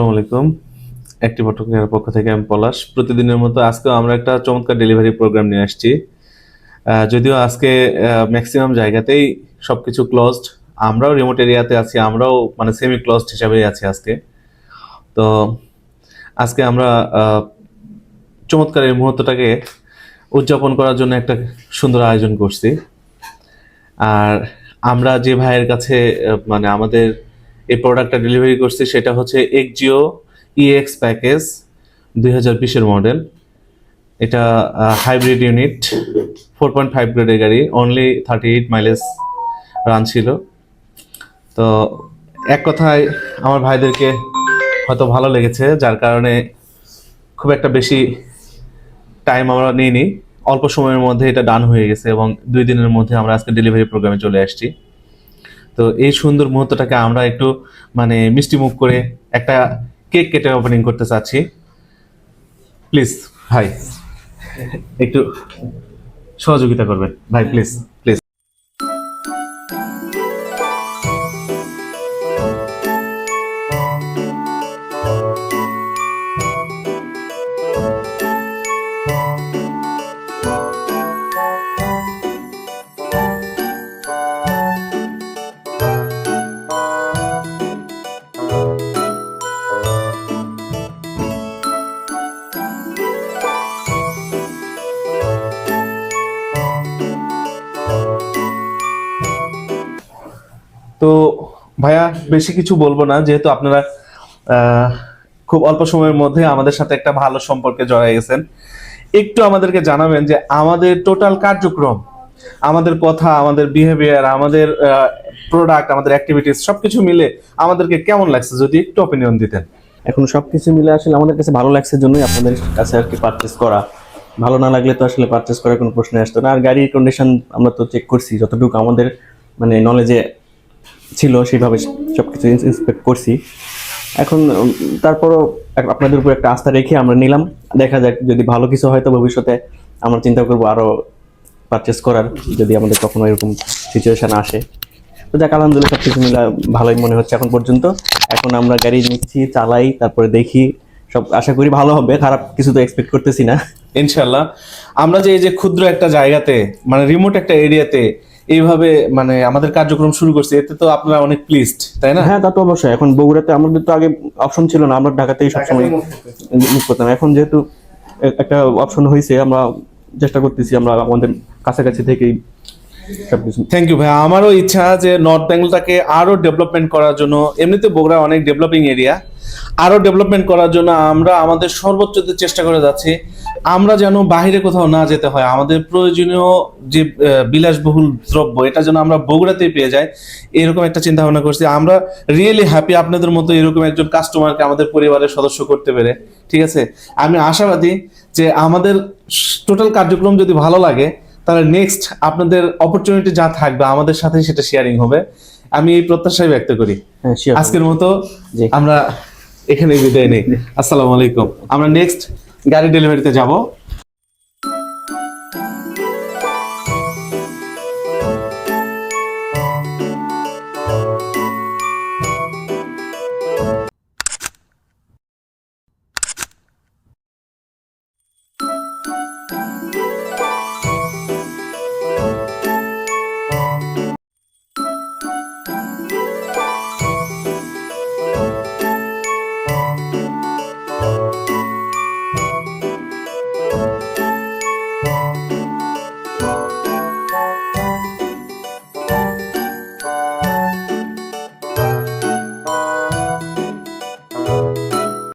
আসসালামু আলাইকুম। Active auto care পক্ষ থেকে আমি পলাশ। প্রতিদিনের মতো আজকেও আমরা একটা চমৎকার ডেলিভারি প্রোগ্রাম নিয়ে আসছি। যদিও আজকে ম্যাক্সিমাম জায়গাতেই সবকিছু ক্লোজড, আমরাও রিমোট এরিয়াতে আছি, আমরাও মানে সেমি ক্লোজড হিসাবেই আছি আজকে। তো আজকে আমরা চমৎকার এই মুহূর্তটাকে উদযাপন করার জন্য একটা সুন্দর আয়োজন করছি। আর আমরা যে ভাইয়ের কাছে মানে আমাদের এই প্রোডাক্টটা ডেলিভারি করছি সেটা হচ্ছে এক্সজিও ইএক্স প্যাকেজ 2020-এর মডেল। এটা হাইব্রিড ইউনিট 4.5 গ্রেডের গাড়ি, অনলি 38 মাইলেজ রান ছিল। তো এক কথায় আমার ভাইদেরকে হয়তো ভালো লেগেছে, যার কারণে খুব একটা বেশি টাইম আমরা নিইনি, অল্প সময়ের মধ্যে এটা ডান হয়ে গেছে এবং 2 দিনের মধ্যে আমরা আজকে ডেলিভারি প্রোগ্রামে চলে আসছি। তো এই সুন্দর মুহূর্তটাকে আমরা একটু মানে মিষ্টি মুখ করে একটা কেক কেটে ওপেনিং করতে চাচ্ছি। প্লিজ ভাই একটু সহযোগিতা করবেন ভাই, প্লিজ প্লিজ। তো ভাইয়া বেশি কিছু বলবো না, যেহেতু আপনারা খুব অল্প সময়ের মধ্যে আমাদের সাথে একটা ভালো সম্পর্কে জড়াই গেছেন। একটু আমাদেরকে জানাবেন যে আমাদের টোটাল কার্যক্রম, আমাদের কথা, আমাদের বিহেভিয়ার, আমাদের প্রোডাক্ট, আমাদের অ্যাক্টিভিটিস সবকিছু মিলে আমাদেরকে কেমন লাগছে, যদি একটু অপিনিয়ন দিতেন। এখন সবকিছু মিলে আসলে আমাদের কাছে ভালো লাগছে জন্যই আপনাদের কাছে আর কি পারচেস করা। ভালো না লাগলে তো আসলে পারচেস করার কোনো প্রশ্ন আসতো না। আর গাড়ির কন্ডিশন আমরা তো চেক করছি, যতটুকু আমাদের মানে নলেজে ছিল সেইভাবে সবকিছু ইন্সপেক্ট করছি। এখন তারপরও আপনাদের উপর একটা আস্থা রেখে আমরা নিলাম। দেখা যাক, যদি ভালো কিছু হয় তো ভবিষ্যতে আমরা চিন্তা করবো আরো পারচেস করার, যদি আমাদের কখনো এরকম সিচুয়েশন আসে। তো যাক, আলহামদুলিল্লাহ সবকিছু মিলে ভালোই মনে হচ্ছে এখন পর্যন্ত। এখন আমরা গাড়ি নিচ্ছি, চালাই, তারপরে দেখি, সব আশা করি ভালো হবে। খারাপ কিছু তো এক্সপেক্ট করতেছি না, ইনশাল্লাহ। আমরা যে এই যে ক্ষুদ্র একটা জায়গাতে মানে রিমোট একটা এরিয়াতে এইভাবে মানে আমাদের কার্যক্রম শুরু করছি, এতে তো আপনারা অনেক প্লিজড, তাই না? হ্যাঁ তা তো অবশ্যই। এখন বগুড়াতে আমাদের তো আগে অপশন ছিল না, আমরা ঢাকাতেই সবসময় মুভ করতাম। এখন যেহেতু একটা অপশন হয়েছে, আমরা চেষ্টা করতেছি আমরা আমাদের কাছাকাছি থেকেই সবকিছু। থ্যাংক ইউ ভাই। আমারও ইচ্ছা যে নর্থ বেঙ্গলটাকে আরো ডেভেলপমেন্ট করার জন্য, এমনিতে বগুড়া অনেক ডেভেলপিং এরিয়া, আরো ডেভেলপমেন্ট করার জন্য আমরা আমাদের সর্বোচ্চ চেষ্টা করে যাচ্ছি। আমরা যেন বাইরে কোথাও না যেতে হয়, আমাদের প্রয়োজনীয় যে বিলাসবহুল দ্রব্য এটা যেন আমরা বগুড়াতেই পেয়ে যাই, এরকম একটা চিন্তা ভাবনা করছি। আমরা রিয়েলি হ্যাপি আপনাদের মতো এরকম একজন কাস্টমারকে আমাদের পরিবারের সদস্য করতে পেরে। ঠিক আছে, আমি আশাবাদী যে আমাদের টোটাল কার্যক্রম যদি ভালো লাগে, তাহলে নেক্সট আপনাদের অপরচুনিটি যা থাকবে আমাদের সাথে সেটা শেয়ারিং হবে, আমি এই প্রত্যাশাই ব্যক্ত করি। আজকের মতো আমরা এখানে বিদায় নেই। আসসালামু আলাইকুম। আমরা নেক্সট গাড়ি ডেলিভারিতে যাব।